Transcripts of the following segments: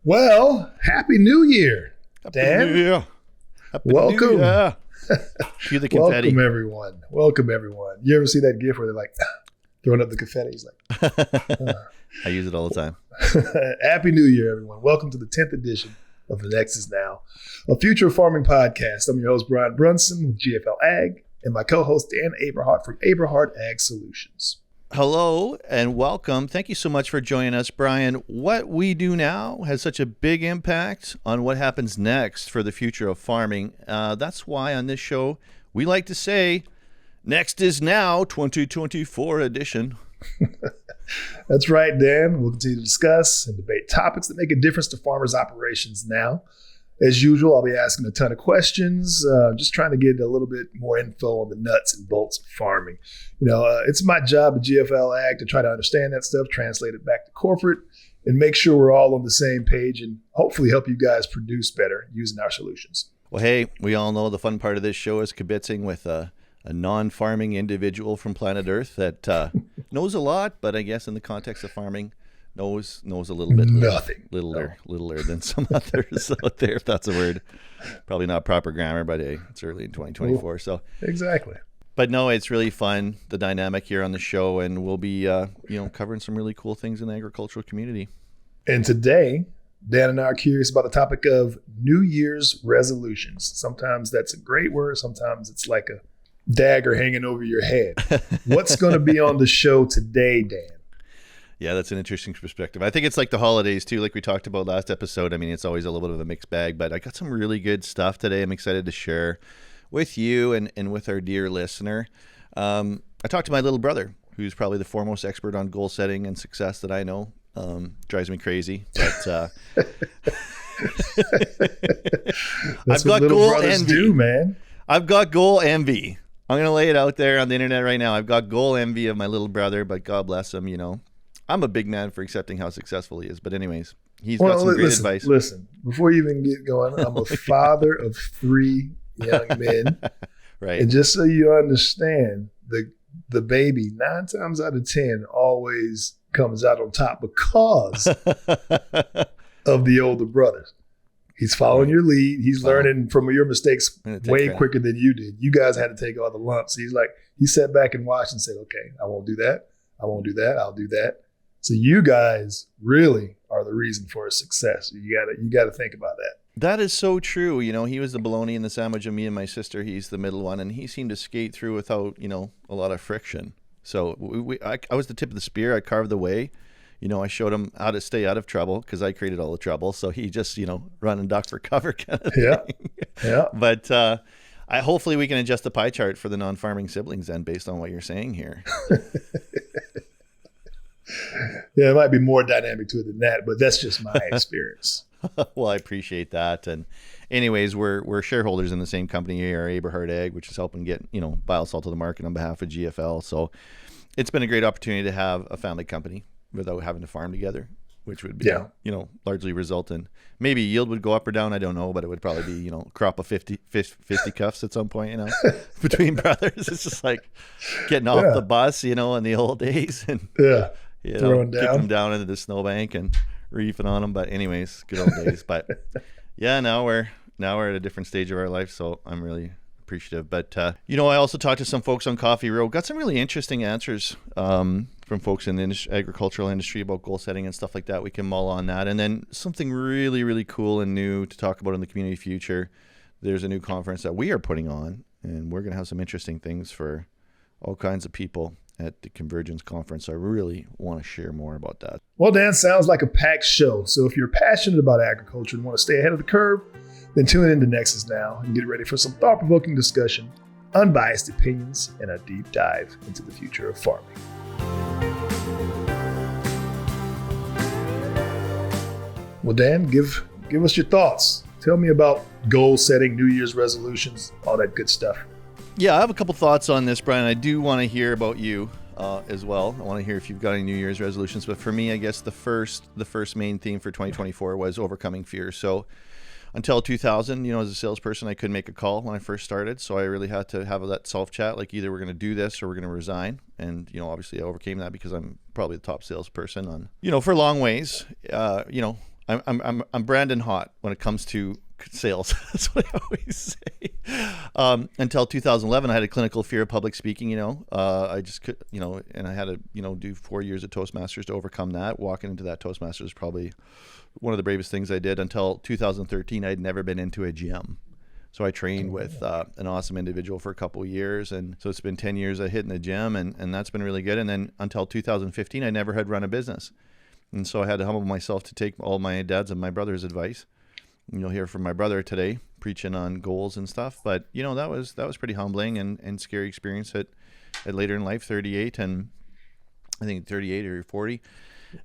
Well, Happy New Year, Dan. Happy New Year. Welcome. New Year. Cue the confetti. Welcome, everyone. Welcome, everyone. You ever see that gif where they're like throwing up the confetti? He's like, I use it all the time. Happy New Year, everyone. Welcome to the 10th edition of The Next Is Now, a future farming podcast. I'm your host, Brunson with GFL Ag, and my co-host, Dan Aberhart from Aberhart Ag Solutions. Hello and welcome. Thank you so much for joining us, Brian. What we do now has such a big impact on what happens next for the future of farming. That's why on this show, we like to say, Next is Now 2024 edition. That's right, Dan. We'll continue to discuss and debate topics that make a difference to farmers' operations now. As usual, I'll be asking a ton of questions, just trying to get a little bit more info on the nuts and bolts of farming. It's my job at GFL Ag to try to understand that stuff, translate it back to corporate, and make sure we're all on the same page and hopefully help you guys produce better using our solutions. Well, hey, we all know the fun part of this show is kibitzing with a non-farming individual from planet Earth that knows a lot, but I guess in the context of farming, knows a little bit littler than some others out there, if that's a word. Probably not proper grammar, but hey, it's early in 2024. So exactly. But no, it's really fun, the dynamic here on the show, and we'll be covering some really cool things in the agricultural community. And today, Dan and I are curious about the topic of New Year's resolutions. Sometimes that's a great word. Sometimes it's like a dagger hanging over your head. What's going to be on the show today, Dan? Yeah, that's an interesting perspective. I think it's like the holidays too, like we talked about last episode. I mean, it's always a little bit of a mixed bag, but I got some really good stuff today I'm excited to share with you and with our dear listener. I talked to my little brother, who's probably the foremost expert on goal setting and success that I know. Drives me crazy, but I've got goal envy, man. I've got goal envy. I'm going to lay it out there on the internet right now. I've got goal envy of my little brother, but God bless him, I'm a big man for accepting how successful he is. But anyways, he's got some great advice. Listen, before you even get going, I'm a father of 3 young men. Right. And just so you understand, the baby 9 times out of 10 always comes out on top because of the older brothers. He's following your lead. He's learning from your mistakes way quicker than you did. You guys had to take all the lumps. He sat back and watched and said, okay, I won't do that. I won't do that. I'll do that. So you guys really are the reason for his success. You got to think about that. That is so true. He was the bologna in the sandwich of me and my sister. He's the middle one, and he seemed to skate through without, a lot of friction. So I was the tip of the spear. I carved the way. I showed him how to stay out of trouble because I created all the trouble. So he just, run and duck for cover kind of thing. Yeah. But hopefully we can adjust the pie chart for the non-farming siblings then based on what you're saying here. Yeah, it might be more dynamic to it than that, but that's just my experience. Well, I appreciate that. And anyways, we're shareholders in the same company here, Aberhart Ag, which is helping get, biosalt to the market on behalf of GFL. So it's been a great opportunity to have a family company without having to farm together, which would be, largely result in maybe yield would go up or down. I don't know, but it would probably be, crop of 50 cuffs at some point, between brothers. It's just like getting off the bus, in the old days and, throwing kicking them down into the snowbank and reefing on them. But anyways, good old days. But yeah, now we're at a different stage of our life. So I'm really appreciative. But, I also talked to some folks on Coffee Road, got some really interesting answers from folks in the agricultural industry about goal setting and stuff like that. We can mull on that. And then something really, really cool and new to talk about in the community future. There's a new conference that we are putting on, and we're going to have some interesting things for all kinds of people at the Convergence Conference. I really want to share more about that. Well, Dan, sounds like a packed show. So if you're passionate about agriculture and want to stay ahead of the curve, then tune in to Nexus Now and get ready for some thought-provoking discussion, unbiased opinions, and a deep dive into the future of farming. Well, Dan, give us your thoughts. Tell me about goal setting, New Year's resolutions, all that good stuff. Yeah, I have a couple thoughts on this, Brian. I do want to hear about you as well. I want to hear if you've got any New Year's resolutions. But for me, I guess the first main theme for 2024 was overcoming fear. So until 2000, as a salesperson, I couldn't make a call when I first started. So I really had to have that self-chat, like either we're going to do this or we're going to resign. And, obviously I overcame that because I'm probably the top salesperson on, for long ways. I'm Brandon Hott when it comes to sales. That's what I always say. Until 2011, I had a clinical fear of public speaking. I just could, and I had to, do 4 years at Toastmasters to overcome that. Walking into that Toastmasters was probably one of the bravest things I did. Until 2013, I'd never been into a gym. So I trained with an awesome individual for a couple of years. And so it's been 10 years I hit in the gym, and that's been really good. And then until 2015, I never had run a business. And so I had to humble myself to take all my dad's and my brother's advice. And you'll hear from my brother today preaching on goals and stuff. But, that was pretty humbling and scary experience at later in life, 38 and I think 38 or 40.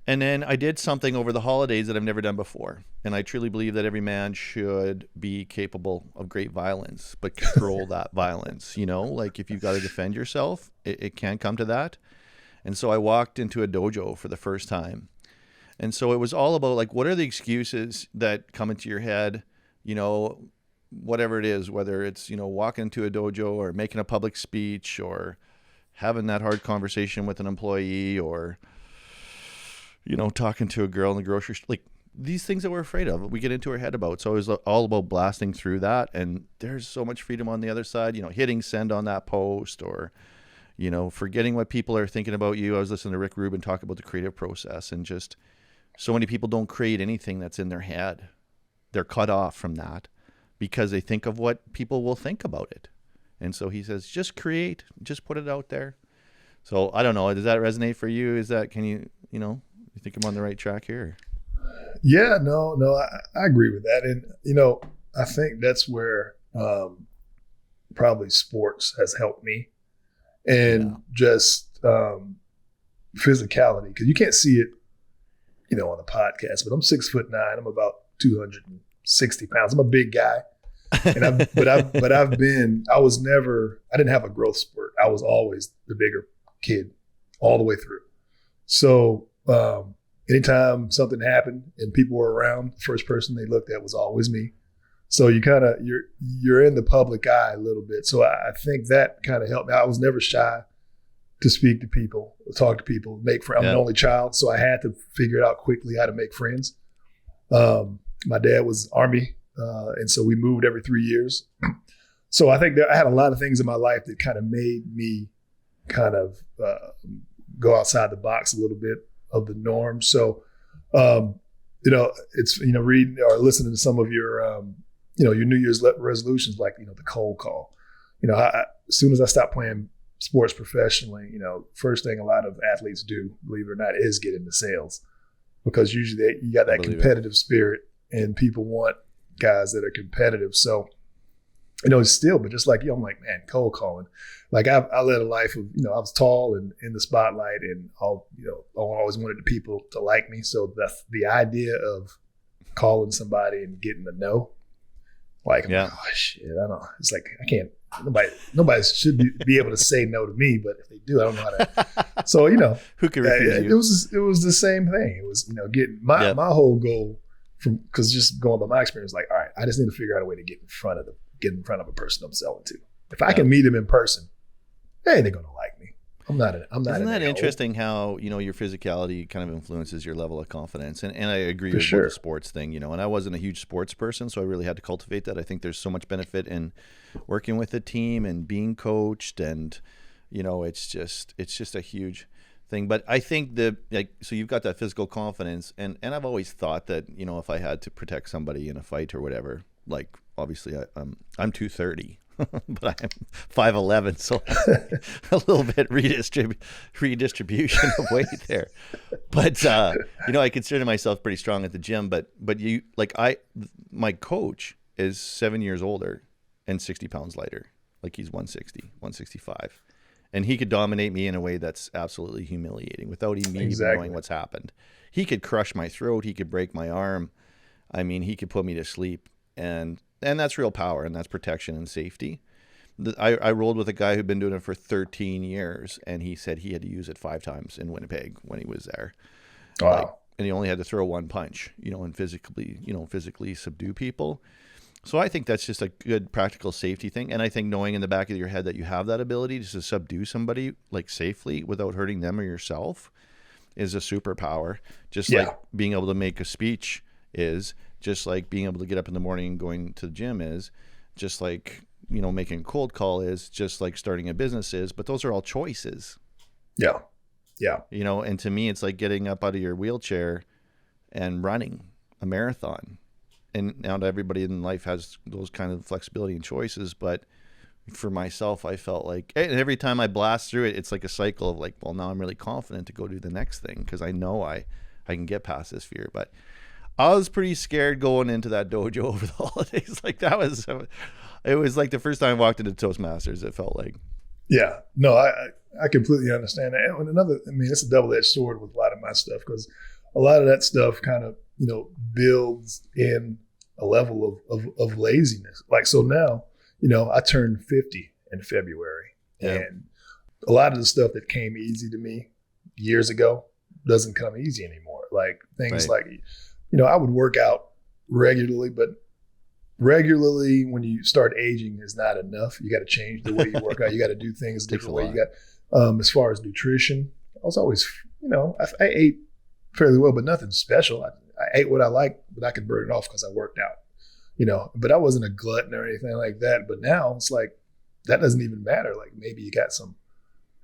And then I did something over the holidays that I've never done before. And I truly believe that every man should be capable of great violence, but control that violence. Like if you've got to defend yourself, it can come to that. And so I walked into a dojo for the first time. And so it was all about like, what are the excuses that come into your head, whatever it is, whether it's, walking into a dojo or making a public speech or having that hard conversation with an employee or, talking to a girl in the grocery store, like these things that we're afraid of, we get into our head about. So it was all about blasting through that. And there's so much freedom on the other side, hitting send on that post or, forgetting what people are thinking about you. I was listening to Rick Rubin talk about the creative process, and just so many people don't create anything that's in their head. They're cut off from that because they think of what people will think about it. And so he says, just create, just put it out there. So I don't know. Does that resonate for you? Is that, can you think I'm on the right track here? Yeah, no, I agree with that. And, I think that's where probably sports has helped me and just physicality, because you can't see it, on the podcast, but I'm 6'9". I'm about 260 pounds. I'm a big guy. And I didn't have a growth spurt. I was always the bigger kid all the way through. So anytime something happened and people were around, the first person they looked at was always me. So you're in the public eye a little bit. So I think that kind of helped me. I was never shy to speak to people, talk to people, make friends. I'm an only child, so I had to figure out quickly how to make friends. My dad was Army, and so we moved every 3 years. So I think that I had a lot of things in my life that kind of made me kind of go outside the box a little bit of the norm. So, it's, reading or listening to some of your, your New Year's resolutions, like, the cold call. As soon as I stopped playing sports professionally, first thing a lot of athletes do, believe it or not, is get into sales, because usually you got that competitive spirit and people want guys that are competitive. So, still, but just like you, I'm like, man, cold calling. Like I led a life of, I was tall and in the spotlight, and I always wanted the people to like me. So the idea of calling somebody and getting a no, like, oh shit, I don't know. It's like, I can't. Nobody should be able to say no to me, but if they do, I don't know how to. So who can refuse you? It was the same thing. It was getting my whole goal because just going by my experience, like, all right, I just need to figure out a way to get in front of a person I'm selling to. If I can meet them in person, they're gonna like me. I'm not. Isn't that interesting how your physicality kind of influences your level of confidence? And I agree with the sports thing. And I wasn't a huge sports person, so I really had to cultivate that. I think there's so much benefit in working with a team and being coached, and it's just a huge thing. But I think so you've got that physical confidence, and I've always thought that if I had to protect somebody in a fight or whatever, like obviously I'm 230. But I'm 5'11", so a little bit redistribution of weight there. But I consider myself pretty strong at the gym. But my coach is 7 years older and 60 pounds lighter. Like he's 160, 165, and he could dominate me in a way that's absolutely humiliating without even knowing what's happened. He could crush my throat. He could break my arm. I mean, he could put me to sleep, and that's real power, and that's protection and safety. I rolled with a guy who'd been doing it for 13 years, and he said he had to use it 5 times in Winnipeg when he was there. Wow. And he only had to throw one punch, and physically subdue people. So I think that's just a good practical safety thing. And I think knowing in the back of your head that you have that ability to subdue somebody like safely without hurting them or yourself is a superpower. Just like being able to make a speech is, just like being able to get up in the morning and going to the gym is, just like, you know, making a cold call is, just like starting a business is, but those are all choices. Yeah. Yeah. You know, and to me, it's like getting up out of your wheelchair and running a marathon. And now everybody in life has those kind of flexibility and choices. But for myself, I felt like, and every time I blast through it, it's like a cycle of like, well, now I'm really confident to go do the next thing because I know I can get past this fear. But I was pretty scared going into that dojo over the holidays. Like it was like the first time I walked into Toastmasters, it felt like. Yeah, no, I completely understand that. And it's a double-edged sword with a lot of my stuff because a lot of that stuff kind of, you know, builds in a level of laziness. Like, so now, you know, I turned 50 in February, and a lot of the stuff that came easy to me years ago doesn't come easy anymore. Like things like, you know, I would work out regularly, but regularly when you start aging is not enough. You got to change the way you work out. You got to do things a different way. You got, as far as nutrition, I was always, you know, I ate fairly well, but nothing special. I ate what I liked, but I could burn it off because I worked out, you know, but I wasn't a glutton or anything like that. But now it's like, that doesn't even matter. Like maybe you got some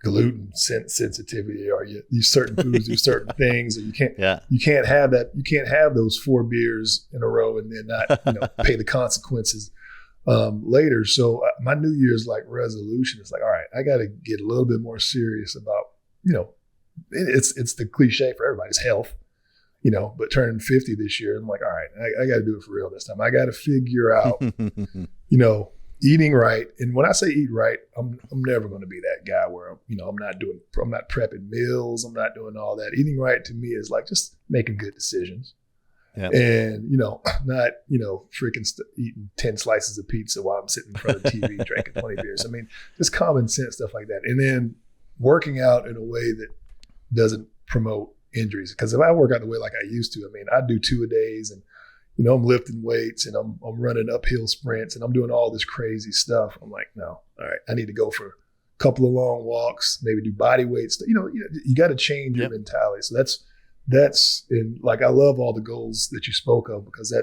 gluten sensitivity, or you certain foods do certain things, or you can't have that. You can't have those 4 beers in a row and then not, you know, pay the consequences later. So my New Year's like resolution is like, all right, I got to get a little bit more serious about, you know, it's the cliche for everybody's health, you know, but turning 50 this year, I'm like, all right, I got to do it for real this time. I got to figure out, you know, eating right. And when I say eat right, I'm never going to be that guy where, you know, I'm not prepping meals. I'm not doing all that. Eating right to me is like just making good decisions. Yep. And, you know, not, you know, freaking eating 10 slices of pizza while I'm sitting in front of the TV drinking 20 beers. I mean, just common sense stuff like that. And then working out in a way that doesn't promote injuries. Because if I work out the way like I used to, I mean, I do 2-a-days and, you know, I'm lifting weights and I'm running uphill sprints and I'm doing all this crazy stuff. I'm like, no, all right, I need to go for a couple of long walks, maybe do body weights. You know, you got to change your mentality. So that's in, like, I love all the goals that you spoke of because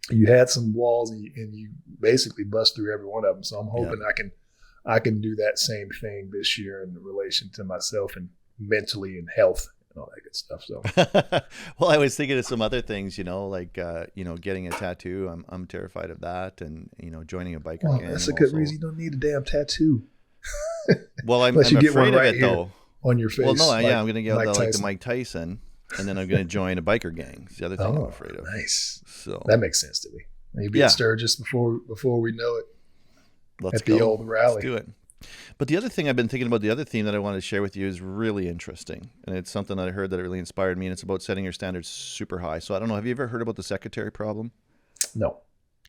you had some walls and you basically bust through every one of them. So I'm hoping I can do that same thing this year in relation to myself and mentally and health and all that good stuff. So, well, I was thinking of some other things, you know, like, you know, getting a tattoo. I'm terrified of that. And, you know, joining a biker gang. That's a good reason. You don't need a damn tattoo. Well, I'm afraid of it though. On your face. Well, no, I'm going to get like the Mike Tyson, and then I'm going to join a biker gang. It's the other thing I'm afraid of. Nice. So that makes sense to me. You'd be in Sturgis before we know it. Let's go. The old rally. Let's do it. But the other thing I've been thinking about, the other theme that I wanted to share with you is really interesting. And it's something that I heard that really inspired me, and it's about setting your standards super high. So I don't know, have you ever heard about the secretary problem? No.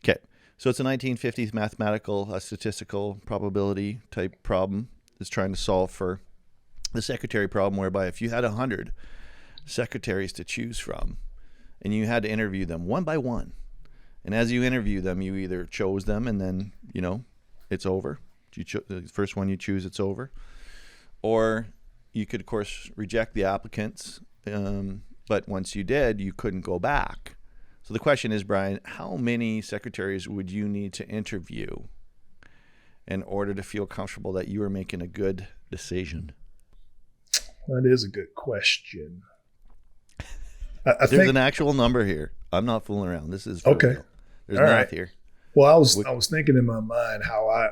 Okay. So it's a 1950s mathematical, statistical probability type problem. It's trying to solve for the secretary problem, whereby if you had 100 secretaries to choose from and you had to interview them one by one, and as you interview them, you either chose them and then, you know, it's over. The first one you choose, it's over. Or you could, of course, reject the applicants. But once you did, you couldn't go back. So the question is, Brian, how many secretaries would you need to interview in order to feel comfortable that you are making a good decision? That is a good question. There's an actual number here. I'm not fooling around. This is okay. Real. There's math here. Well, I was thinking in my mind how I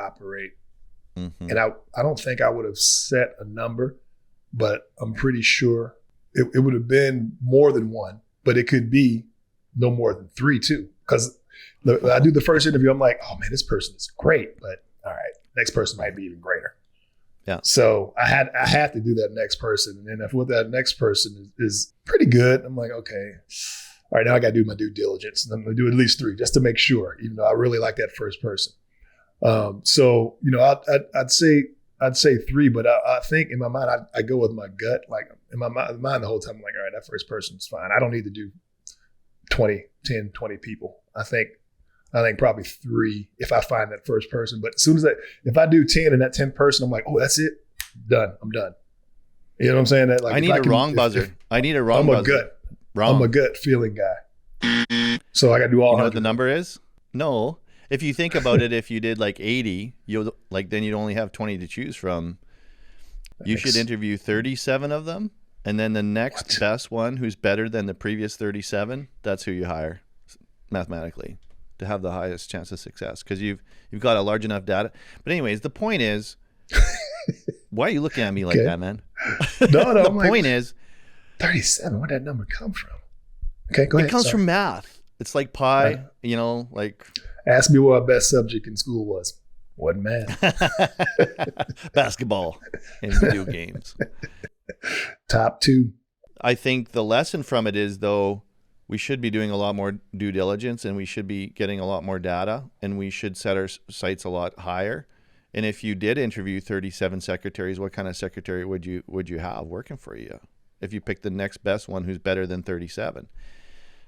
operate, and I don't think I would have set a number, but I'm pretty sure it would have been more than one, but it could be no more than 3 too. Because I do the first interview, I'm like, oh man, this person is great, but all right, next person might be even greater. Yeah. So I have to do that next person, and then if what that next person is pretty good, I'm like, okay. All right, now I got to do my due diligence, and I'm going to do at least 3 just to make sure, even though I really like that first person. So, you know, I'd say 3, but I think in my mind, I go with my gut. Like in my mind the whole time, I'm like, all right, that first person's fine. I don't need to do 10, 20 people. I think probably 3 if I find that first person. But as soon as if I do 10 and that 10th person, I'm like, oh, that's it. Done. I'm done. You know what I'm saying? That, like, I need a wrong buzzer. I need a wrong buzzer. I'm a gut. Wrong. I'm a gut feeling guy. So I got to do all. You know what the number is? No. If you think about it, if you did like 80, then you'd only have 20 to choose from. You should interview 37 of them, and then the next best one who's better than the previous 37, that's who you hire mathematically to have the highest chance of success, because you've got a large enough data. But anyways, the point is, why are you looking at me like that, man? No, the point is 37. Where'd that number come from? Okay, go ahead. It comes from math. It's like pi, like. Ask me what my best subject in school was. Wasn't math. Basketball and video games. Top 2. I think the lesson from it is, though, we should be doing a lot more due diligence, and we should be getting a lot more data, and we should set our sights a lot higher. And if you did interview 37 secretaries, what kind of secretary would you have working for you if you pick the next best one who's better than 37?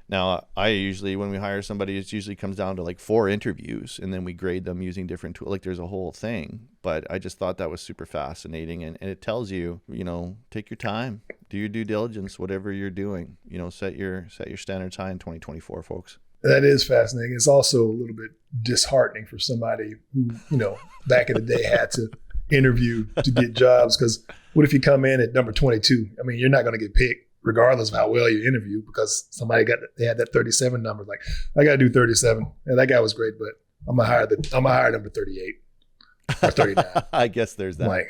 Now, I usually, when we hire somebody, it usually comes down to like 4 interviews, and then we grade them using different tools. Like, there's a whole thing. But I just thought that was super fascinating. And it tells you, take your time, do your due diligence, whatever you're doing. Set your standards high in 2024, folks. That is fascinating. It's also a little bit disheartening for somebody who, back in the day had to interview to get jobs. Because what if you come in at number 22? I mean, you're not going to get picked, regardless of how well you interview, because they had that 37 number. Like, I got to do 37. And that guy was great, but I'm gonna hire number 38 or 39. I guess there's that. I'm like,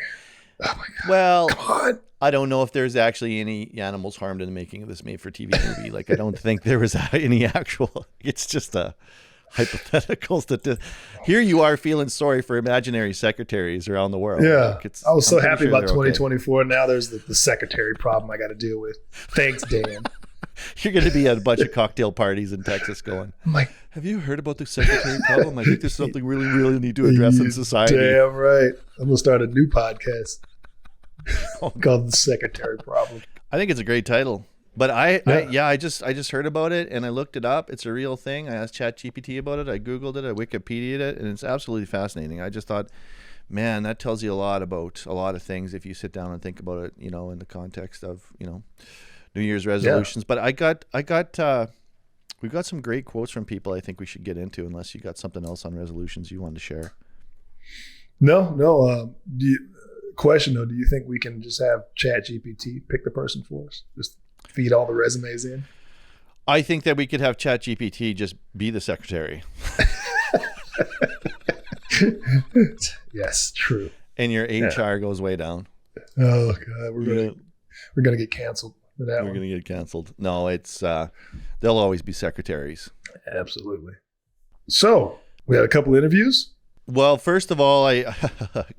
oh my God. Well, come on. I don't know if there's actually any animals harmed in the making of this made-for-TV movie. Like, I don't think there was any actual. It's just a hypothetical statistic. Here you are feeling sorry for imaginary secretaries around the world. Yeah, like I was so happy sure about 2024. Okay. Now there's the secretary problem I got to deal with. Thanks, Dan. You're going to be at a bunch of cocktail parties in Texas going, I'm like, have you heard about the secretary problem? I think there's something really, really need to address in society. Damn right. I'm going to start a new podcast called The Secretary Problem. I think it's a great title. But I just heard about it, and I looked it up. It's a real thing. I asked ChatGPT about it. I Googled it. I Wikipedia'd it, and it's absolutely fascinating. I just thought, man, that tells you a lot about a lot of things if you sit down and think about it, in the context of, New Year's resolutions. Yeah. But we've got some great quotes from people I think we should get into, unless you got something else on resolutions you wanted to share. No. Question though, do you think we can just have ChatGPT pick the person for us? Just feed all the resumes in? I think that we could have ChatGPT just be the secretary. Yes, true. And your HR goes way down. Oh God, we're gonna get canceled for that. We're gonna get canceled. No, it's they'll always be secretaries. Absolutely. So we had a couple interviews. Well, first of all,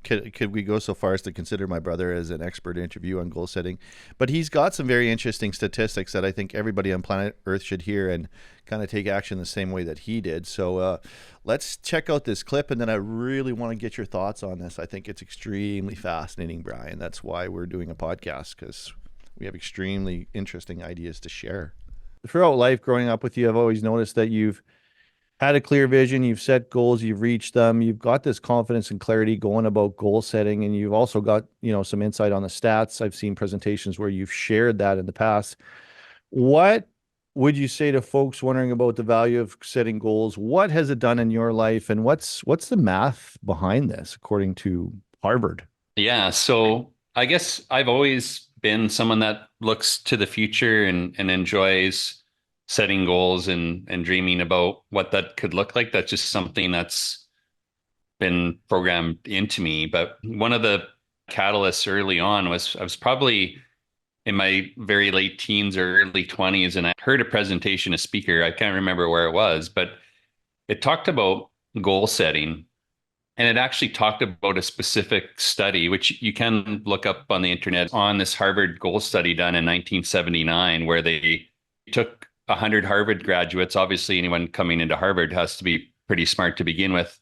could we go so far as to consider my brother as an expert interview on goal setting? But he's got some very interesting statistics that I think everybody on planet Earth should hear and kind of take action the same way that he did. So let's check out this clip, and then I really want to get your thoughts on this. I think it's extremely fascinating, Brian. That's why we're doing a podcast, because we have extremely interesting ideas to share. Throughout life, growing up with you, I've always noticed that you've had a clear vision, you've set goals, you've reached them, you've got this confidence and clarity going about goal setting, and you've also got, some insight on the stats. I've seen presentations where you've shared that in the past. What would you say to folks wondering about the value of setting goals? What has it done in your life, and what's the math behind this, according to Harvard? Yeah, so I guess I've always been someone that looks to the future and enjoys setting goals and dreaming about what that could look like. That's just something that's been programmed into me. But one of the catalysts early on was I was probably in my very late teens or early 20s, and I heard a presentation, a speaker, I can't remember where it was, but it talked about goal setting. And it actually talked about a specific study, which you can look up on the internet, on this Harvard goal study done in 1979, where they took 100 Harvard graduates. Obviously, anyone coming into Harvard has to be pretty smart to begin with.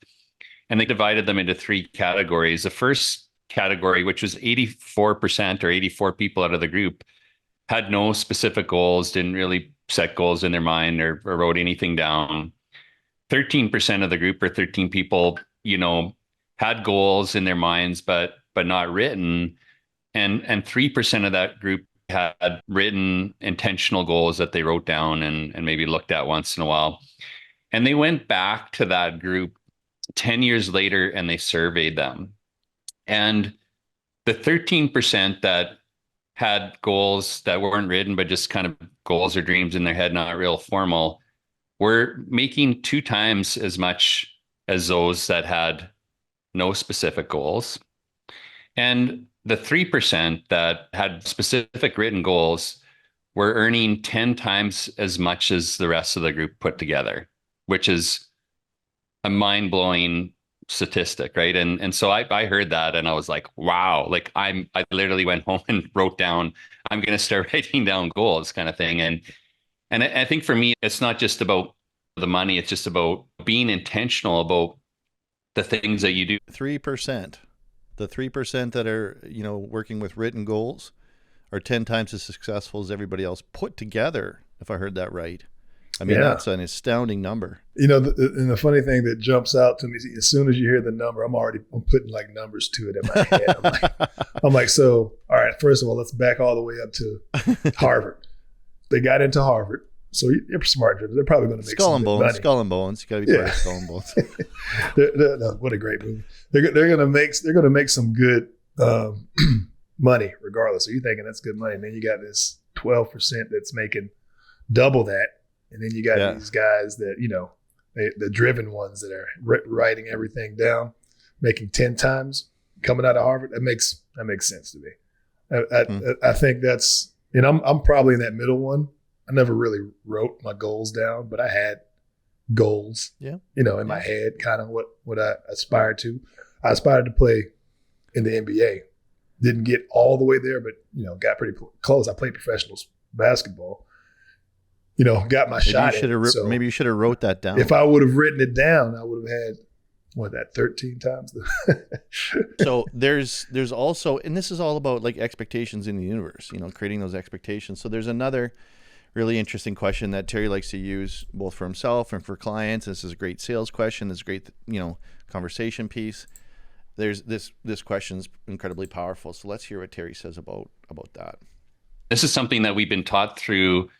And they divided them into 3 categories. The first category, which was 84% or 84 people out of the group, had no specific goals, didn't really set goals in their mind or wrote anything down. 13% of the group, or 13 people, had goals in their minds, but not written. And 3% of that group had written intentional goals that they wrote down and maybe looked at once in a while. And they went back to that group 10 years later and they surveyed them. And the 13% that had goals that weren't written, but just kind of goals or dreams in their head, not real formal, were making 2 times as much as those that had no specific goals. And the 3% that had specific written goals were earning 10 times as much as the rest of the group put together, which is a mind-blowing statistic, right? And so I heard that and I was like, wow, like I literally went home and wrote down, I'm going to start writing down goals kind of thing. And I think for me, it's not just about the money, it's just about being intentional about the things that you do. 3%. The 3% that are, working with written goals are 10 times as successful as everybody else put together, if I heard that right. I mean, that's an astounding number. And the funny thing that jumps out to me, as soon as you hear the number, I'm putting like numbers to it in my head. I'm like, so, all right, first of all, let's back all the way up to Harvard. They got into Harvard. So you're smart. They're probably going to make some money. Skull and Bones. You got to be part of Skull and Bones. No, what a great movie. They're going to make some good money regardless. So you're thinking that's good money. And then you got this 12% that's making double that. And then you got these guys that, the driven ones that are writing everything down, making 10 times coming out of Harvard. That makes sense to me. I think that's, I'm probably in that middle one. I never really wrote my goals down, but I had goals, in my head, kind of what I aspired to. I aspired to play in the NBA. Didn't get all the way there, but, got pretty close. I played professional basketball. Got my shot. Maybe you should have wrote that down. If I would have written it down, I would have had 13 times. So there's also, and this is all about like expectations in the universe, creating those expectations. So there's another really interesting question that Terry likes to use both for himself and for clients. This is a great sales question. This is a great, conversation piece. There's this question's incredibly powerful. So let's hear what Terry says about that. This is something that we've been taught through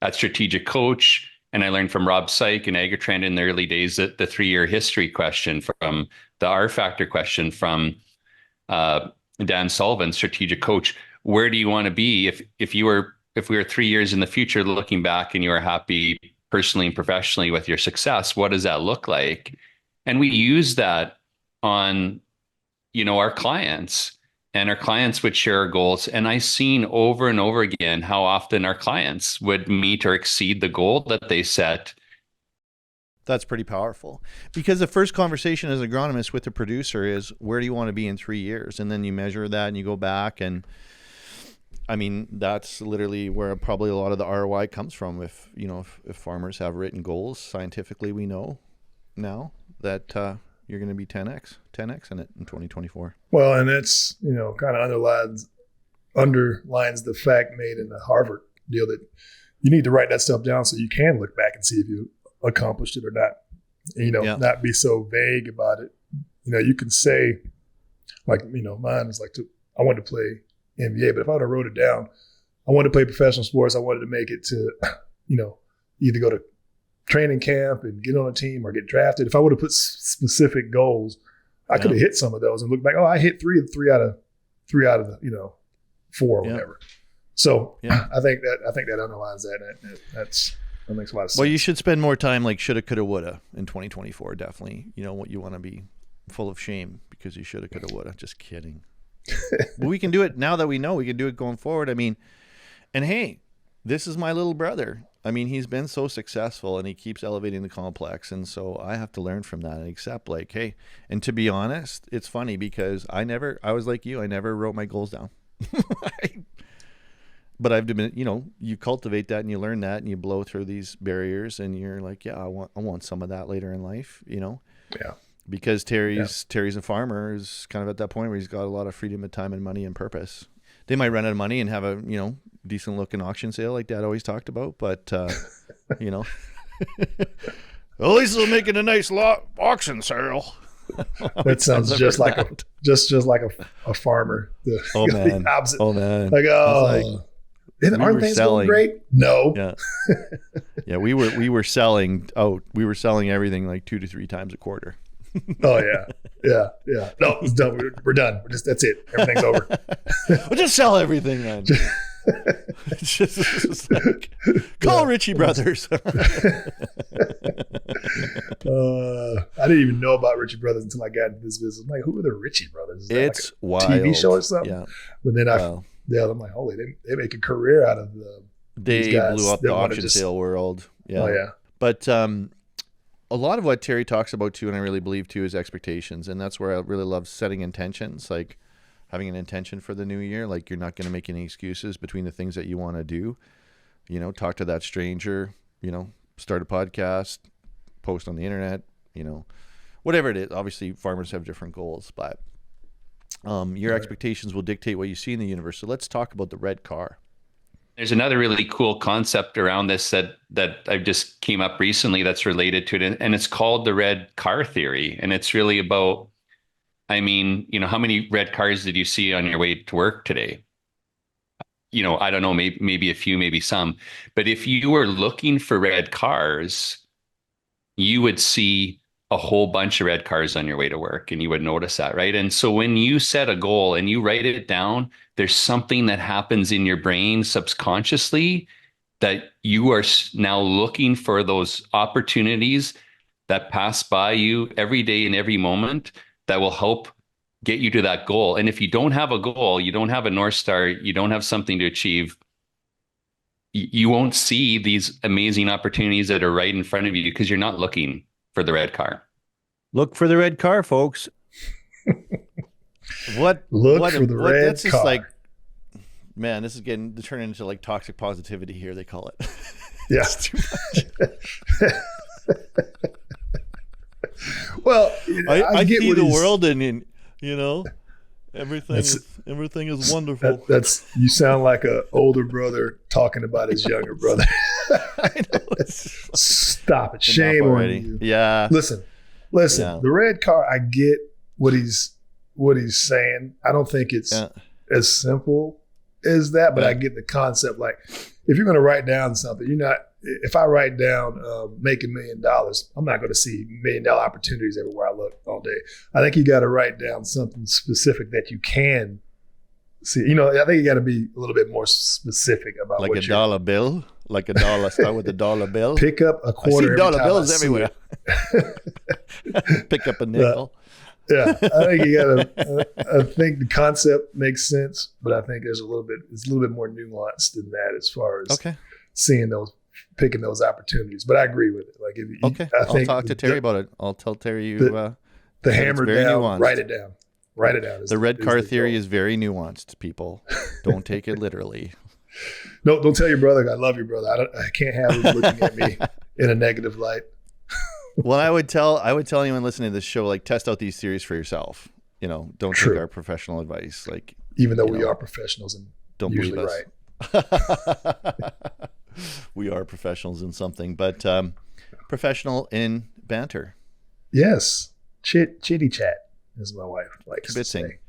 at Strategic Coach, and I learned from Rob Syke and Agritrend in the early days that the 3-year history question, from the R factor question from Dan Sullivan, Strategic Coach. Where do you want to be if we were 3 years in the future looking back and you are happy personally and professionally with your success? What does that look like? And we use that on, our clients. And our clients would share our goals. And I've seen over and over again how often our clients would meet or exceed the goal that they set. That's pretty powerful, because the first conversation as an agronomist with the producer is, where do you want to be in 3 years? And then you measure that and you go back. And I mean, that's literally where probably a lot of the ROI comes from. If farmers have written goals, scientifically, we know now that, you're going to be 10x in it in 2024. Well, and that's, kind of underlines the fact made in the Harvard deal that you need to write that stuff down so you can look back and see if you accomplished it or not. And, not be so vague about it. You can say, like, mine is like, I wanted to play NBA, but if I would have wrote it down, I wanted to play professional sports. I wanted to make it to, either go to training camp and get on a team or get drafted. If I would have put specific goals, I could have hit some of those and look back, I hit three out of the 4 or whatever. So I think that underlines that. That makes a lot of sense. Well, you should spend more time like shoulda, coulda, woulda in 2024. Definitely. What you want to be full of shame because you shoulda, coulda, woulda. Just kidding. But we can do it now that we know. We can do it going forward. I mean, and hey, this is my little brother. I mean, he's been so successful and he keeps elevating the complex. And so I have to learn from that and accept, like, hey, and to be honest, it's funny because I was like you, I never wrote my goals down. But I've been, you cultivate that and you learn that and you blow through these barriers and you're like, yeah, I want some of that later in life, Yeah. Because Terry's a farmer, is kind of at that point where he's got a lot of freedom of time and money and purpose. They might run out of money and have a, decent looking auction sale like Dad always talked about, but at least they're making a nice auction sale. That sounds just like a farmer. Oh man. The opposite. Oh man. Like, Aren't things going great? No. Yeah. Yeah. We were selling everything like 2 to 3 times a quarter. Oh yeah. Yeah. Yeah. No, it's done. We're done. That's it. Everything's over. We'll just sell everything then. It's just like, call Ritchie Brothers. I didn't even know about Ritchie Brothers until I got into this business. I'm like, who are the Ritchie Brothers? Is that it's like a wild. TV show or something? Yeah. But then I'm like, holy, they make a career out of they blew up the auction sale world. Yeah. Oh yeah. But a lot of what Terry talks about too, and I really believe too, is expectations, and that's where I really love setting intentions, like having an intention for the new year. Like you're not going to make any excuses between the things that you want to do. You know, talk to that stranger. You know, start a podcast, post on the internet. You know, whatever it is. Obviously, farmers have different goals, but your expectations will dictate what you see in the universe. So let's talk about the red car. There's another really cool concept around this that I just came up recently that's related to it, and it's called the red car theory. And it's really about, I mean, you know, how many red cars did you see on your way to work today? You know, I don't know, maybe a few, maybe some. But if you were looking for red cars, you would see a whole bunch of red cars on your way to work, and you would notice that, right? And so when you set a goal and you write it down, there's something that happens in your brain subconsciously that you are now looking for those opportunities that pass by you every day and every moment that will help get you to that goal. And if you don't have a goal, you don't have a North Star, you don't have something to achieve, you won't see these amazing opportunities that are right in front of you because you're not looking for the red car. Look for the red car, folks. Look for the red that's car. Just like, man, this is getting to turn into like toxic positivity here, they call it. Yeah. Too much. Well, I get see what the he's, world and you know, everything is wonderful. That's you sound like an older brother talking about his younger brother. I know. Stop it. Shame on you. Yeah. Listen. Yeah. The red car, I get what he's saying. I don't think it's as simple as that, but I get the concept. Like, if you're going to write down something, if I write down make $1 million, I'm not going to see $1 million opportunities everywhere I look all day. I think you got to write down something specific that you can see. You know, I think you got to be a little bit more specific about like what a dollar bill, like a dollar. Start with a dollar bill. Pick up a quarter. I see dollar bills everywhere. Pick up a nickel. Yeah, I think you gotta. I think the concept makes sense, but I think it's a little bit more nuanced than that as far as picking those opportunities. But I agree with it. Like, I'll talk to Terry about it. I'll tell Terry the hammer down. Nuanced. Write it down. Write it down. The red car theory is very nuanced. People, don't take it literally. No, don't tell your brother I love your brother. I can't have him looking at me in a negative light. Well, I would tell anyone listening to this show, like, test out these theories for yourself. You know, don't take our professional advice. Like, even though we are professionals and don't usually believe us. Right. We are professionals in something, but professional in banter. Yes, chitty chat, as my wife likes to say.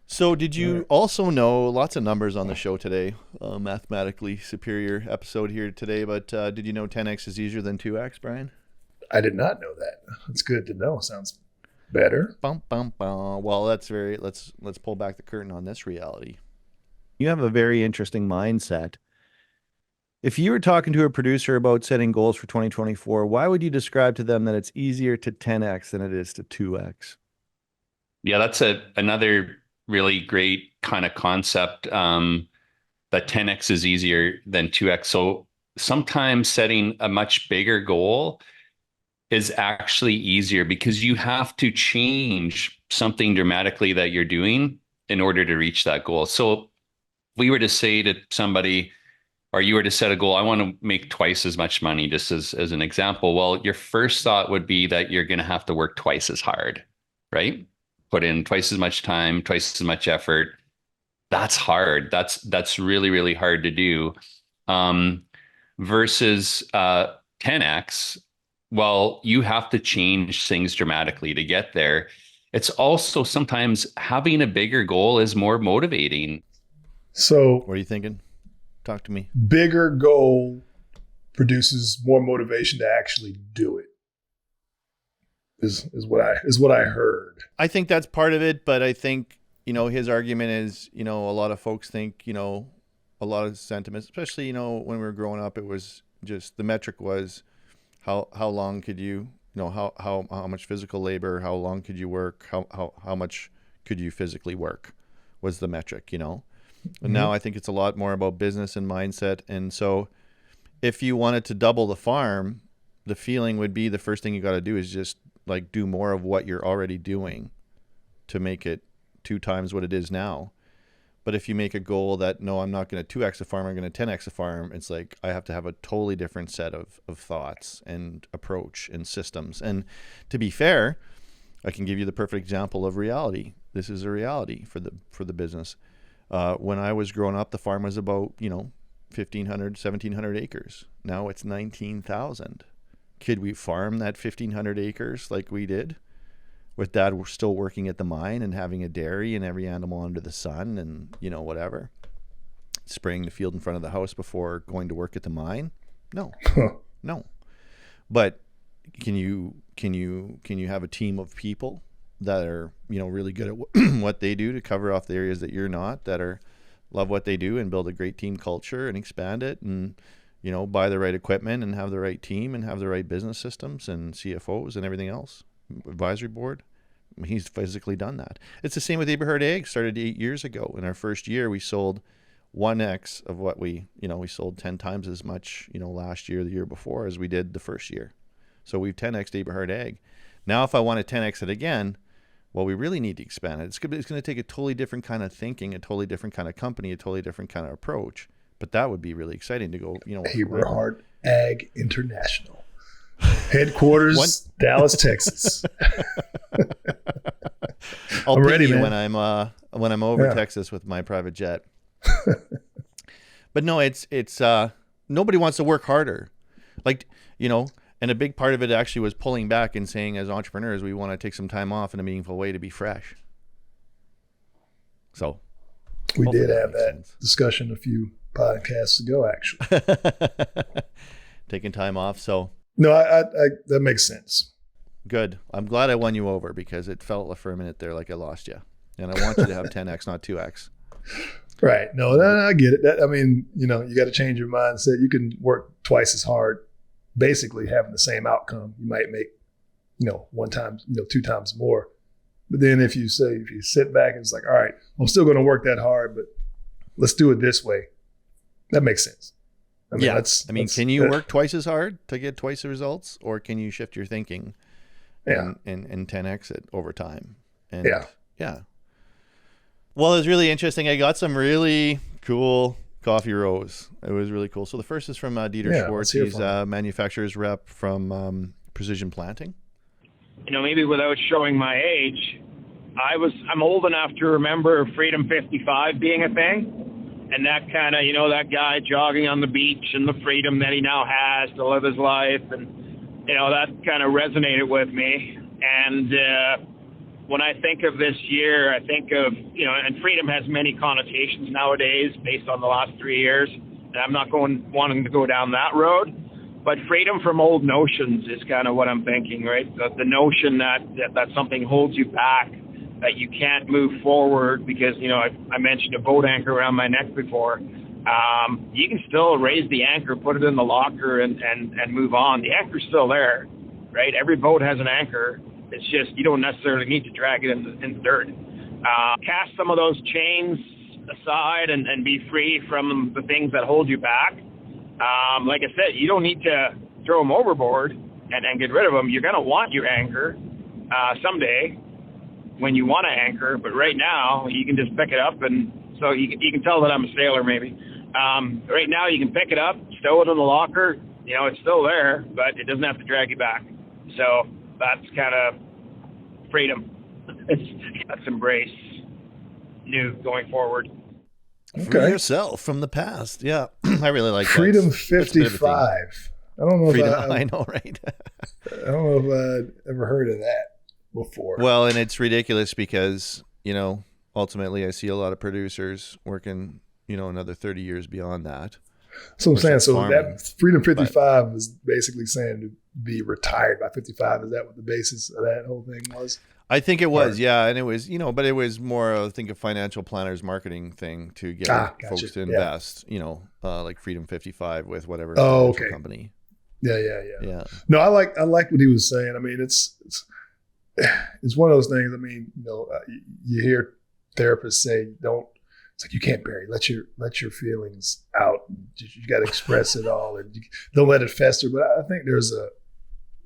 So, did you also know lots of numbers on the show today? Mathematically superior episode here today, but did you know 10x is easier than 2x, Brian? I did not know that. It's good to know. Sounds better. Bum, bum, bum. Well, let's pull back the curtain on this reality. You have a very interesting mindset. If you were talking to a producer about setting goals for 2024, why would you describe to them that it's easier to 10x than it is to 2x? Yeah, that's another really great kind of concept, that 10x is easier than 2x. So sometimes setting a much bigger goal is actually easier because you have to change something dramatically that you're doing in order to reach that goal. So if we were to say to somebody, or you were to set a goal, I want to make twice as much money, just as an example. Well, your first thought would be that you're going to have to work twice as hard, right? Put in twice as much time, twice as much effort. That's hard. That's really, really hard to do. Versus 10x, well, you have to change things dramatically to get there. It's also sometimes having a bigger goal is more motivating. So what are you thinking? Talk to me. Bigger goal produces more motivation to actually do it. Is what I heard. I think that's part of it, but I think, his argument is, a lot of folks think, a lot of sentiments, especially, when we were growing up, it was just the metric was how long could you, how much physical labor, how long could you work, how much could you physically work was the metric, And now I think it's a lot more about business and mindset. And so if you wanted to double the farm, the feeling would be the first thing you got to do is just like do more of what you're already doing to make it 2 times what it is now. But if you make a goal that, no, I'm not going to 2x a farm, I'm going to 10x a farm, it's like I have to have a totally different set of thoughts and approach and systems. And to be fair, I can give you the perfect example of reality. This is a reality for the business. When I was growing up, the farm was about, 1,500, 1,700 acres. Now it's 19,000. Could we farm that 1,500 acres like we did? With Dad, we're still working at the mine and having a dairy and every animal under the sun and, whatever. Spraying the field in front of the house before going to work at the mine? No. No. But can you have a team of people that are, really good at what they do to cover off the areas that you're not, that are love what they do and build a great team culture and expand it and, buy the right equipment and have the right team and have the right business systems and CFOs and everything else, advisory board. He's physically done that. It's the same with Aberhart Ag. Started 8 years ago. In our first year, we sold 1x of what we sold 10 times as much, last year, the year before, as we did the first year. So we've 10x'd Aberhart Ag. Now, if I want to 10x it again, well, we really need to expand it. It's going to take a totally different kind of thinking, a totally different kind of company, a totally different kind of approach. But that would be really exciting to go, Aberhart Ag International. Headquarters, Dallas, Texas. I'll I'm ping ready, you man. when I'm over Texas with my private jet. But no, it's nobody wants to work harder. Like, and a big part of it actually was pulling back and saying, as entrepreneurs, we want to take some time off in a meaningful way to be fresh. So we did have that discussion a few podcasts ago, actually. Taking time off. So no, I that makes sense. Good. I'm glad I won you over because it felt for a minute there like I lost you. And I want you to have 10x, not 2x. Right. No, I get it. You got to change your mindset. You can work twice as hard, basically having the same outcome. You might make, 1 time, 2 times more. But then if you sit back and it's like, all right, I'm still going to work that hard, but let's do it this way. That makes sense. Can you work twice as hard to get twice the results, or can you shift your thinking and 10x it over time? And yeah. Well, it was really interesting. I got some really cool coffee rows. It was really cool. So the first is from Dieter Schwarz. He's a manufacturer's rep from Precision Planting. Maybe without showing my age, I'm old enough to remember Freedom 55 being a thing. And that kind of, that guy jogging on the beach and the freedom that he now has to live his life. And, that kind of resonated with me. And when I think of this year, I think of, and freedom has many connotations nowadays based on the last 3 years. And I'm not wanting to go down that road. But freedom from old notions is kind of what I'm thinking, right? The notion that something holds you back, that you can't move forward because, I mentioned a boat anchor around my neck before. You can still raise the anchor, put it in the locker and move on. The anchor's still there, right? Every boat has an anchor. It's just you don't necessarily need to drag it in the dirt. Cast some of those chains aside and be free from the things that hold you back. Like I said, you don't need to throw them overboard and get rid of them. You're going to want your anchor someday when you want to anchor, but right now you can just pick it up, and so you can tell that I'm a sailor maybe. Right now you can pick it up, stow it in the locker, it's still there, but it doesn't have to drag you back. So that's kind of freedom. Let's embrace new going forward. Free yourself from the past. Yeah, I really like Freedom that. 55. I don't know Freedom, I know, right? I don't know if I'd ever heard of that before. Well, and it's ridiculous because, ultimately I see a lot of producers working, another 30 years beyond that. So I'm saying, so farming. that Freedom 55 is basically saying to be retired by 55. Is that what the basis of that whole thing was? I think it was, yeah. And it was, but it was more, I think, a financial planner's marketing thing to get folks to invest, like Freedom 55 with whatever company. Yeah. No, I like what he was saying. I mean, it's one of those things. I mean, you hear therapists say, it's like, you can't bury, let your feelings out. You got to express it all, and don't let it fester. But I think there's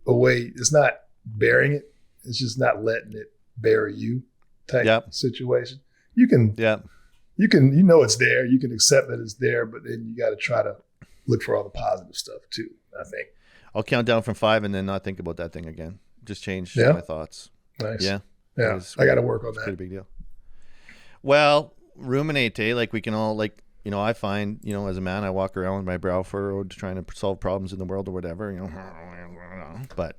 a way. It's not burying it. It's just not letting it bury you type situation. You can, it's there. You can accept that it's there, but then you got to try to look for all the positive stuff too, I think. I'll count down from 5 and then not think about that thing again. Just change my thoughts. Nice. Yeah. I got to work on that. Pretty big deal. Well, ruminate, like we can all, I find, as a man, I walk around with my brow furrowed trying to solve problems in the world or whatever, but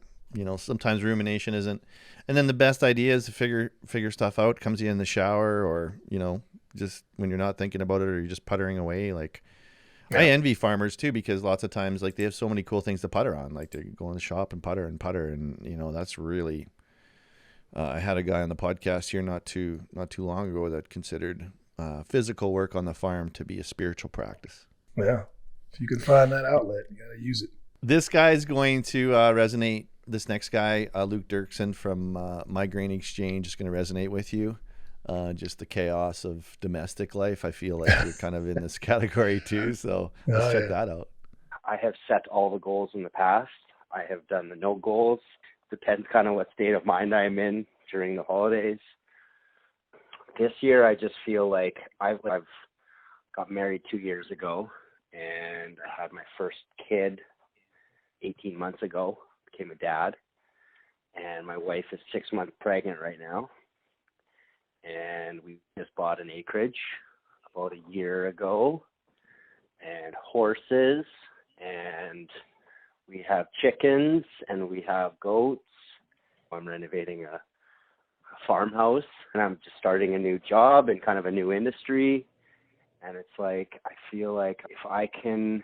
sometimes rumination isn't. And then the best idea is to figure stuff out. Comes in the shower, or just when you're not thinking about it, or you're just puttering away. I envy farmers too, because lots of times they have so many cool things to putter on. Like, they go in the shop and putter, and that's really. I had a guy on the podcast here not too long ago that considered physical work on the farm to be a spiritual practice. Yeah, if you can find that outlet, you got to use it. This guy's going to resonate. This next guy, Luke Derkson from My Grain Exchange, is going to resonate with you. Just the chaos of domestic life. I feel like you're kind of in this category too. So let's check that out. I have set all the goals in the past. I have done the no goals. Depends kind of what state of mind I'm in during the holidays. This year, I just feel like I've got married 2 years ago, and I had my first kid 18 months ago. Became a dad, and my wife is 6 months pregnant right now, and we just bought an acreage about a year ago, and horses, and we have chickens, and we have goats. I'm renovating a farmhouse, and I'm just starting a new job and kind of a new industry, and it's like, I feel like if I can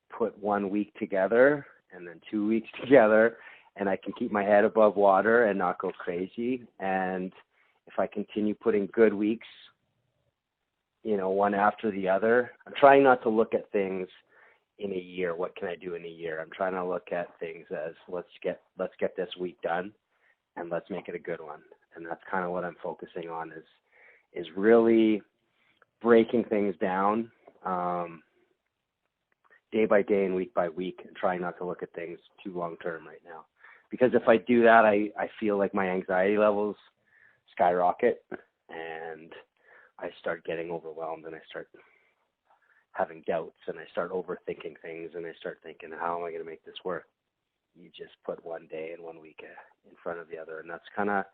put 1 week together and then 2 weeks together, and I can keep my head above water and not go crazy. And if I continue putting good weeks, one after the other, I'm trying not to look at things in a year. What can I do in a year? I'm trying to look at things as let's get this week done, and let's make it a good one. And that's kind of what I'm focusing on is really breaking things down, day by day and week by week, and trying not to look at things too long term right now. Because if I do that, I feel like my anxiety levels skyrocket, and I start getting overwhelmed, and I start having doubts, and I start overthinking things, and I start thinking, how am I going to make this work? You just put 1 day and 1 week in front of the other, and that's kind of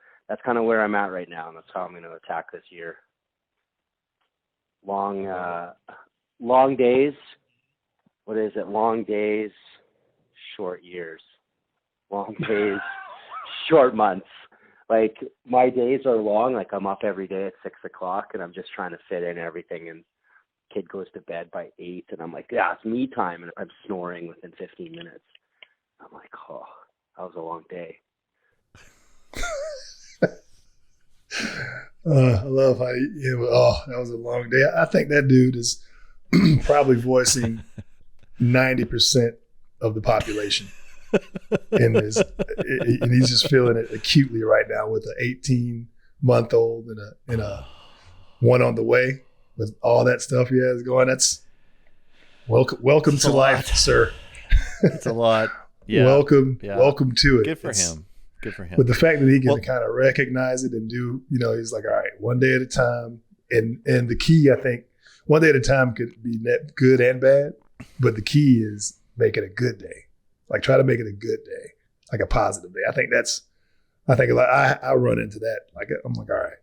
where I'm at right now, and that's how I'm going to attack this year. Long days. What is it? Long days, short years. Long days, short months. Like, my days are long. Like, I'm up every day at 6 o'clock, and I'm just trying to fit in everything. And kid goes to bed by 8, and I'm like, yeah, it's me time. And I'm snoring within 15 minutes. I'm like, oh, that was a long day. I love how that was a long day. I think that dude is probably voicing 90% of the population in this, and he's just feeling it acutely right now with an 18-month-old and a one on the way with all that stuff he has going. That's welcome to life, sir. It's a lot. Yeah. Welcome to it. Good for him. But the fact that he can kind of recognize it and do, he's like, all right, 1 day at a time. And the key, I think, 1 day at a time could be good and bad, but the key is make it a good day. Like, try to make it a good day, like a positive day. I think I run into that. Like, I'm like, all right,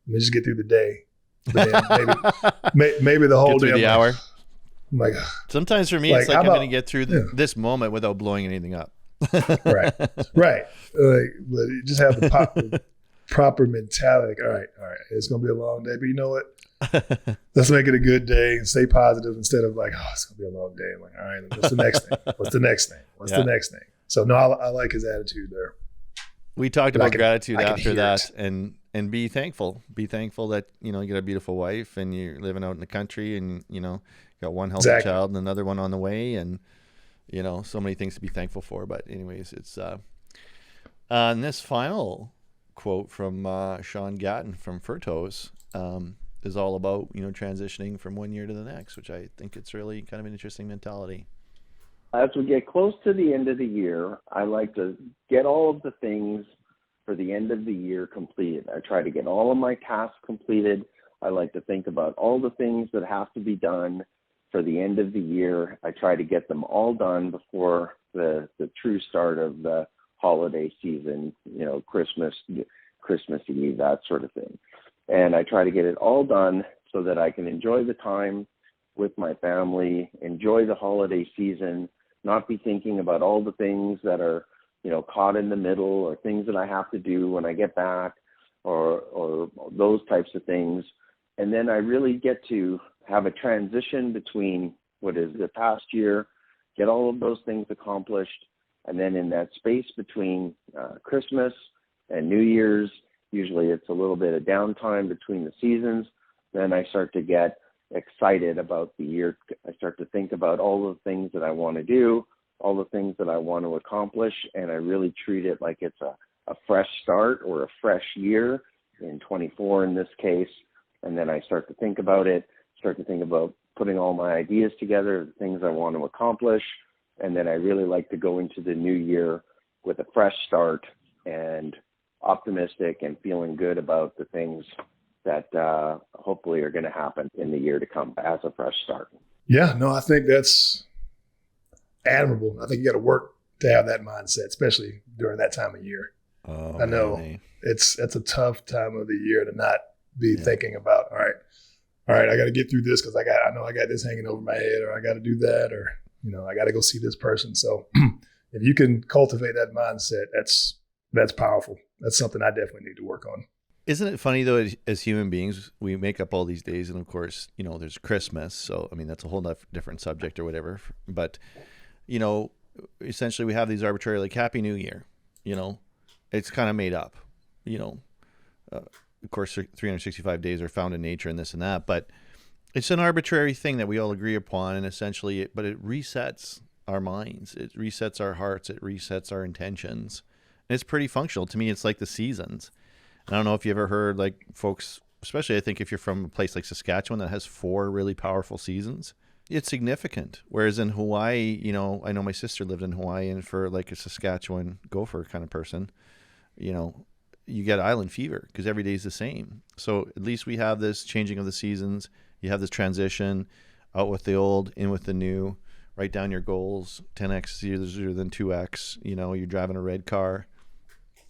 let me just get through the day. But then maybe the whole day. The hour. I'm like, sometimes for me, it's like I'm going to get through this moment without blowing anything up. Right. But you just have the proper mentality. Like, all right, it's going to be a long day, but you know what? Let's make it a good day and stay positive instead of like, oh, it's going to be a long day. I'm like, all right, what's the next thing? What's the next thing? What's the next thing? So no, I like his attitude there. We talked about gratitude after that, and be thankful. Be thankful that, you know, you got a beautiful wife and you're living out in the country and, you know, got one healthy child and another one on the way, and, you know, so many things to be thankful for. But anyways, it's and this final quote from Sean Gatin from Fertoz is all about, you know, transitioning from one year to the next, which I think it's really kind of an interesting mentality. As we get close to the end of the year, I like to get all of the things for the end of the year completed. I try to get all of my tasks completed. I like to think about all the things that have to be done for the end of the year. I try to get them all done before the true start of the holiday season, you know, Christmas Eve, that sort of thing. And I try to get it all done so that I can enjoy the time with my family, enjoy the holiday season, not be thinking about all the things that are, you know, caught in the middle, or things that I have to do when I get back, or those types of things. And then I really get to have a transition between what is the past year, get all of those things accomplished, and then in that space between Christmas and New Year's, usually it's a little bit of downtime between the seasons, then I start to get excited about the year. I start to think about all the things that I want to do, all the things that I want to accomplish, and I really treat it like it's a fresh start or a fresh year, in 24 in this case. And then I start to think about it, start to think about putting all my ideas together, the things I want to accomplish, and then I really like to go into the new year with a fresh start and optimistic and feeling good about the things that hopefully are going to happen in the year to come as a fresh start. Yeah, no, I think that's admirable. I think you got to work to have that mindset, especially during that time of year. I know it's a tough time of the year to not be thinking about, all right, I got to get through this because I know I got this hanging over my head, or I got to do that, or, you know, I got to go see this person. So if you can cultivate that mindset, that's powerful. That's something I definitely need to work on. Isn't it funny, though, as human beings, we make up all these days, and of course, you know, there's Christmas. So, I mean, that's a whole different subject or whatever. But, you know, essentially we have these arbitrary, like, Happy New Year, you know, it's kind of made up, you know. Of course, 365 days are found in nature and this and that, but it's an arbitrary thing that we all agree upon, and essentially, but it resets our minds. It resets our hearts. It resets our intentions. And it's pretty functional. To me, it's like the seasons. I don't know if you ever heard, like, folks, especially I think if you're from a place like Saskatchewan that has 4 really powerful seasons, it's significant. Whereas in Hawaii, you know, I know my sister lived in Hawaii, and for like a Saskatchewan gopher kind of person, you know, you get island fever because every day is the same. So at least we have this changing of the seasons. You have this transition, out with the old, in with the new, write down your goals, 10x easier than 2x, you know, you're driving a red car,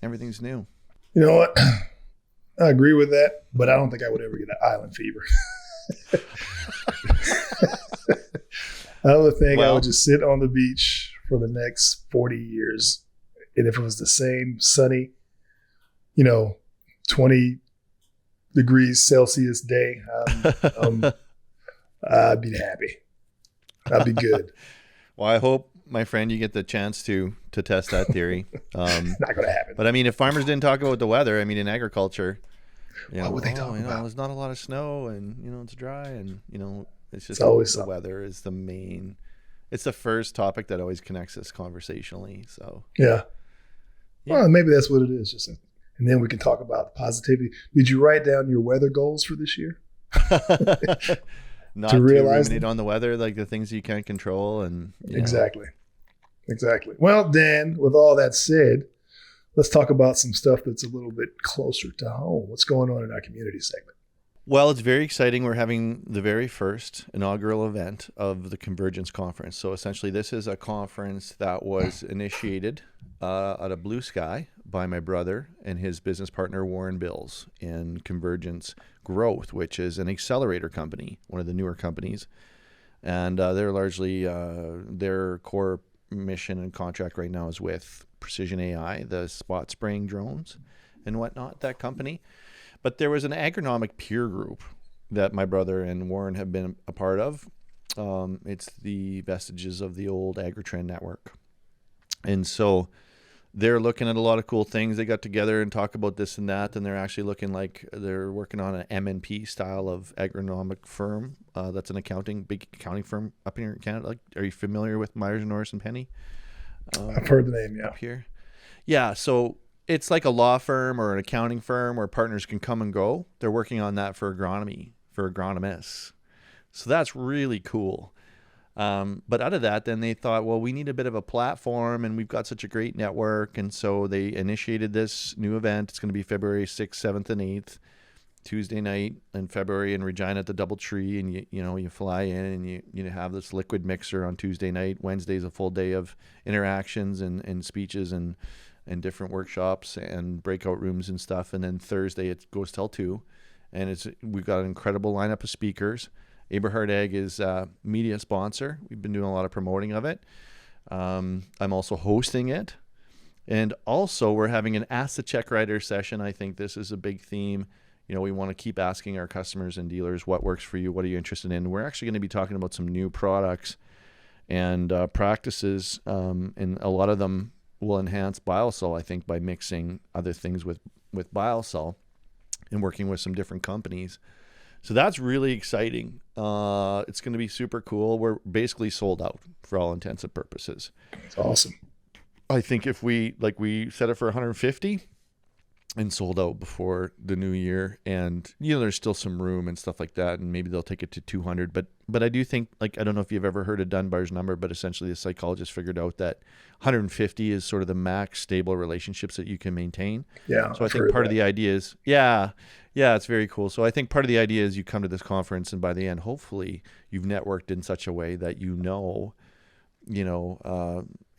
everything's new. You know what? I agree with that, but I don't think I would ever get an island fever. I would think I would just sit on the beach for the next 40 years. And if it was the same sunny, you know, 20 degrees Celsius day, I'd be happy. I'd be good. Well, I hope, my friend, you get the chance to test that theory. Not going to happen. But I mean, if farmers didn't talk about the weather, I mean, in agriculture, you know, what would they talk about? There's not a lot of snow, and, you know, it's dry, and, you know, it's just always the weather is the main. It's the first topic that always connects us conversationally. So yeah. Well, maybe that's what it is. And then we can talk about positivity. Did you write down your weather goals for this year? Not to ruminate on the weather, like the things you can't control. And Exactly. Well, Dan, with all that said, let's talk about some stuff that's a little bit closer to home. What's going on in our community segment? Well, it's very exciting. We're having the very first inaugural event of the Convergence Conference. So essentially, this is a conference that was initiated out of blue sky by my brother and his business partner, Warren Bills, in Convergence Growth, which is an accelerator company, one of the newer companies. And they're largely, their core mission and contract right now is with Precision AI, the spot spraying drones and whatnot, that company. But there was an agronomic peer group that my brother and Warren have been a part of. It's the vestiges of the old Agritrend network. And so they're looking at a lot of cool things. They got together and talk about this and that, and they're actually looking like they're working on an M&P style of agronomic firm. That's an big accounting firm up here in Canada. Like, are you familiar with Myers and Norris and Penny? I've heard the name, yeah. Up here. Yeah, so it's like a law firm or an accounting firm where partners can come and go. They're working on that for agronomy, for agronomists. So that's really cool. But out of that, then they thought, well, we need a bit of a platform, and we've got such a great network. And so they initiated this new event. It's going to be February 6th, 7th, and 8th, Tuesday night in February in Regina at the DoubleTree. And you fly in and you have this liquid mixer on Tuesday night. Wednesday's a full day of interactions and speeches and different workshops and breakout rooms and stuff. And then Thursday it goes till 2, and we've got an incredible lineup of speakers. Aberhart Ag is a media sponsor. We've been doing a lot of promoting of it. I'm also hosting it. And also we're having an Ask the Check Writer session. I think this is a big theme. We want to keep asking our customers and dealers, what works for you? What are you interested in? We're actually going to be talking about some new products and practices. And a lot of them will enhance biosol, I think, by mixing other things with biosol and working with some different companies. So that's really exciting. It's going to be super cool. We're basically sold out for all intents and purposes. That's awesome. I think if we set it for 150 and sold out before the new year, and there's still some room and stuff like that, and maybe they'll take it to 200. But I do think, I don't know if you've ever heard of Dunbar's number, but essentially the psychologist figured out that 150 is sort of the max stable relationships that you can maintain. Yeah. So I think part of the idea is, yeah, it's very cool. So I think part of the idea is you come to this conference, and by the end, hopefully you've networked in such a way that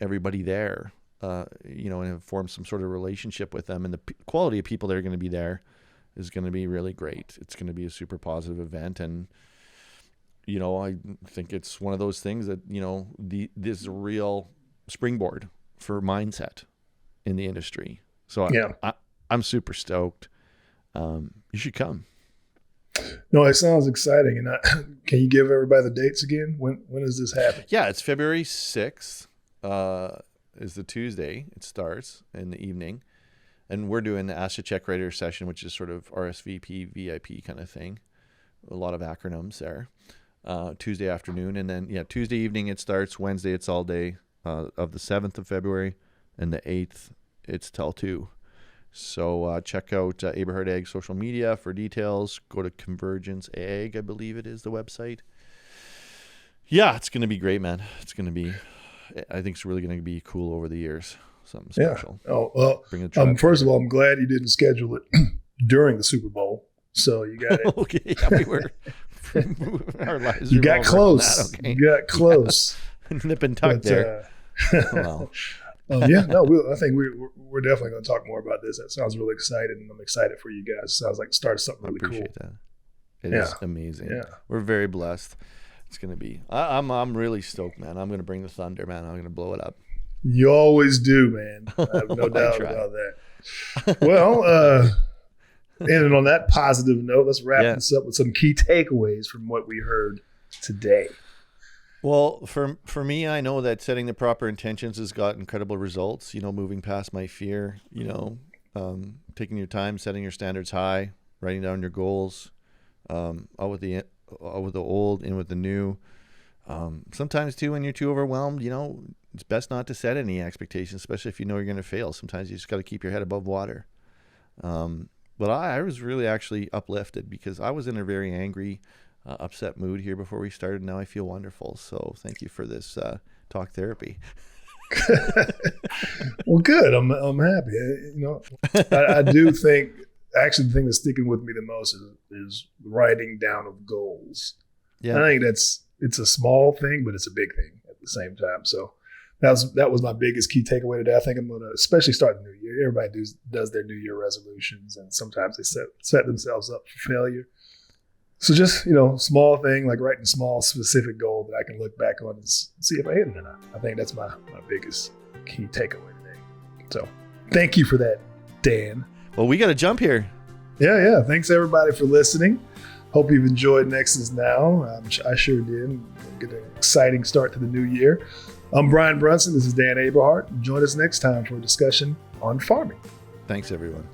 everybody there, and have formed some sort of relationship with them, and the quality of people that are going to be there is going to be really great. It's going to be a super positive event, and I think it's one of those things that this is a real springboard for mindset in the industry. So I'm super stoked. You should come. No, it sounds exciting. And can you give everybody the dates again? When does this happen? Yeah, it's February 6th. Is the Tuesday. It starts in the evening, and we're doing the Ask the Check Writer session, which is sort of RSVP, VIP kind of thing. A lot of acronyms there. Tuesday afternoon, and then Tuesday evening it starts. Wednesday it's all day of the 7th of February, and the 8th it's till 2. So check out Aberhart Ag social media for details. Go to Convergence Ag, I believe it is the website. Yeah, it's going to be great, man. I think it's really going to be cool over the years. Something special. Yeah. Oh, well, first of all, I'm glad you didn't schedule it during the Super Bowl. So you got it. Okay, yeah, we were. Our lives you got close. Okay. You got close. Nip and tuck there. Well. I think we're definitely going to talk more about this. That sounds really exciting, and I'm excited for you guys. It sounds like the start of something really cool. I appreciate that. It is amazing. Yeah. We're very blessed. It's going to be. I'm really stoked, man. I'm going to bring the thunder, man. I'm going to blow it up. You always do, man. I have no doubt about that. Well, ending on that positive note, let's wrap this up with some key takeaways from what we heard today. Well, for me, I know that setting the proper intentions has got incredible results. Moving past my fear. Taking your time, setting your standards high, writing down your goals. Out with the old, in with the new. Sometimes too, when you're too overwhelmed, it's best not to set any expectations, especially if you know you're going to fail. Sometimes you just got to keep your head above water. But I was really actually uplifted because I was in a very angry, upset mood here before we started. Now I feel wonderful. So thank you for this talk therapy. Well, good. I'm happy. I do think. Actually, the thing that's sticking with me the most is writing down of goals. Yeah, I think it's a small thing, but it's a big thing at the same time. So that was my biggest key takeaway today. I think I'm going to especially start the new year. Everybody does their New Year resolutions, and sometimes they set themselves up for failure. So just small thing like writing a small specific goal that I can look back on and see if I hit it or not. I think that's my biggest key takeaway today. So thank you for that, Dan. Well, we got to jump here. Yeah. Thanks, everybody, for listening. Hope you've enjoyed Nexus Now. I sure did. Get an exciting start to the new year. I'm Brian Brunson. This is Dan Aberhart. Join us next time for a discussion on farming. Thanks, everyone.